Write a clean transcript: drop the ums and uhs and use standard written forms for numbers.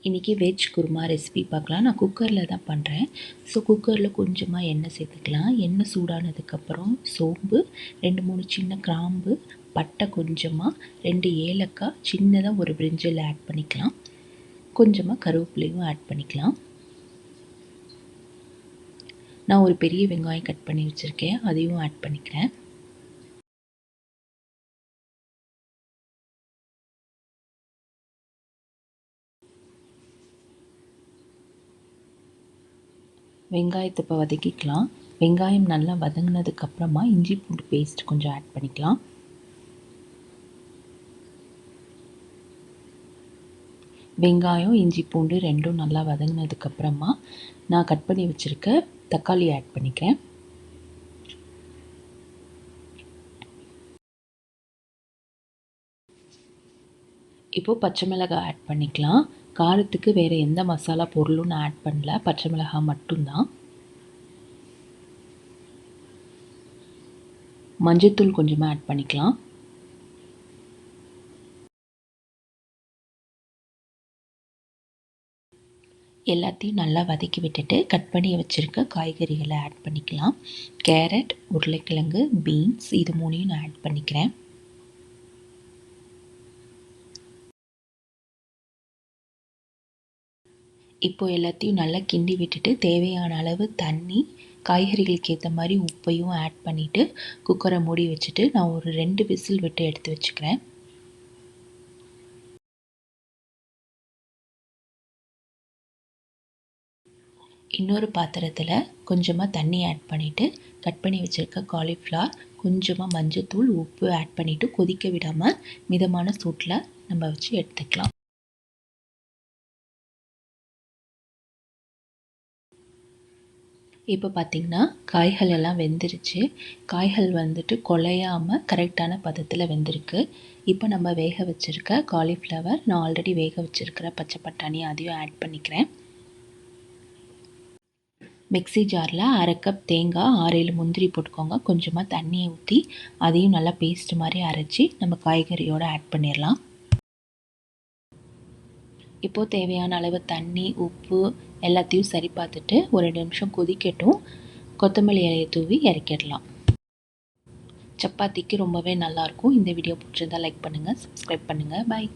இன்றைக்கி veg kurma recipe பார்க்கலாம். நான் குக்கரில் தான் பண்ணுறேன். ஸோ குக்கரில் கொஞ்சமாக எண்ணெய் சேர்த்துக்கலாம். எண்ணெய் சூடானதுக்கப்புறம் சோம்பு, 2-3 சின்ன கிராம்பு, பட்டை கொஞ்சமாக, 2 ஏலக்காய், சின்னதாக ஒரு பிரிஞ்சில் ஆட் பண்ணிக்கலாம். கொஞ்சமாக கருவேப்பிலையும் ஆட் பண்ணிக்கலாம். நான் ஒரு பெரிய வெங்காயம் கட் பண்ணி வச்சுருக்கேன், அதையும் ஆட் பண்ணிக்கிறேன். வெங்காயத்தை இப்போ வதக்கிக்கலாம். வெங்காயம் நல்லா வதங்கினதுக்கப்புறமா இஞ்சி பூண்டு பேஸ்ட் கொஞ்சம் ஆட் பண்ணிக்கலாம். வெங்காயம் இஞ்சி பூண்டு ரெண்டும் நல்லா வதங்கினதுக்கப்புறமா நான் கட் பண்ணி வச்சுருக்க தக்காளி ஆட் பண்ணிக்கிறேன். இப்போது பச்சை மிளகாய் ஆட் பண்ணிக்கலாம். காரத்துக்கு வேறு எந்த மசாலா பொருளும் நான் ஆட் பண்ணல, பச்சை மிளகாய் மட்டும்தான். மஞ்சள்தூள் கொஞ்சமாக ஆட் பண்ணிக்கலாம். எல்லாத்தையும் நல்லா வதக்கி விட்டுட்டு கட் பண்ணி வச்சுருக்க காய்கறிகளை ஆட் பண்ணிக்கலாம். கேரட், உருளைக்கிழங்கு, பீன்ஸ் இது 3யும் நான் ஆட் பண்ணிக்கிறேன். இப்போ எல்லாத்தையும் நல்லா கிண்டி விட்டுட்டு தேவையான அளவு தண்ணி, காய்கறிகளுக்கு ஏற்ற மாதிரி உப்பையும் ஆட் பண்ணிவிட்டு குக்கரை மூடி வச்சுட்டு நான் ஒரு 2 விசில் விட்டு எடுத்து வச்சுக்கிறேன். இன்னொரு பாத்திரத்தில் கொஞ்சமாக தண்ணி ஆட் பண்ணிவிட்டு கட் பண்ணி வச்சுருக்க காலிஃப்ளவர், கொஞ்சமாக மஞ்சள்தூள், உப்பு ஆட் பண்ணிவிட்டு கொதிக்க விடாமல் மிதமான சூட்டில் நம்ம வச்சு எடுத்துக்கலாம். இப்போ பார்த்திங்கன்னா காய்கள் எல்லாம் வெந்துருச்சு. காய்கள் வந்துட்டு குழையாமல் கரெக்டான பதத்தில் வெந்திருக்கு. இப்போ நம்ம வேக வச்சுருக்க காலிஃப்ளவர், நான் ஆல்ரெடி வேக வச்சுருக்கிற பச்சை பட்டாணி அதையும் ஆட் பண்ணிக்கிறேன். மிக்ஸி ஜாரில் 1/2 கப் தேங்காய், 6-7 முந்திரி போட்டுக்கோங்க. கொஞ்சமாக தண்ணியை ஊற்றி அதையும் நல்லா பேஸ்ட் மாதிரி அரைச்சி நம்ம காய்கறியோடு ஆட் பண்ணிடலாம். இப்போது தேவையான அளவு தண்ணி, உப்பு எல்லாத்தையும் சரி பார்த்துட்டு ஒரு 2 நிமிஷம் கொதிக்கட்டும். கொத்தமல்லி இலையை தூவி இறக்கிடலாம். சப்பாத்திக்கு ரொம்பவே நல்லாயிருக்கும். இந்த வீடியோ பிடிச்சிருந்தால் லைக் பண்ணுங்கள், சப்ஸ்கிரைப் பண்ணுங்கள். பை.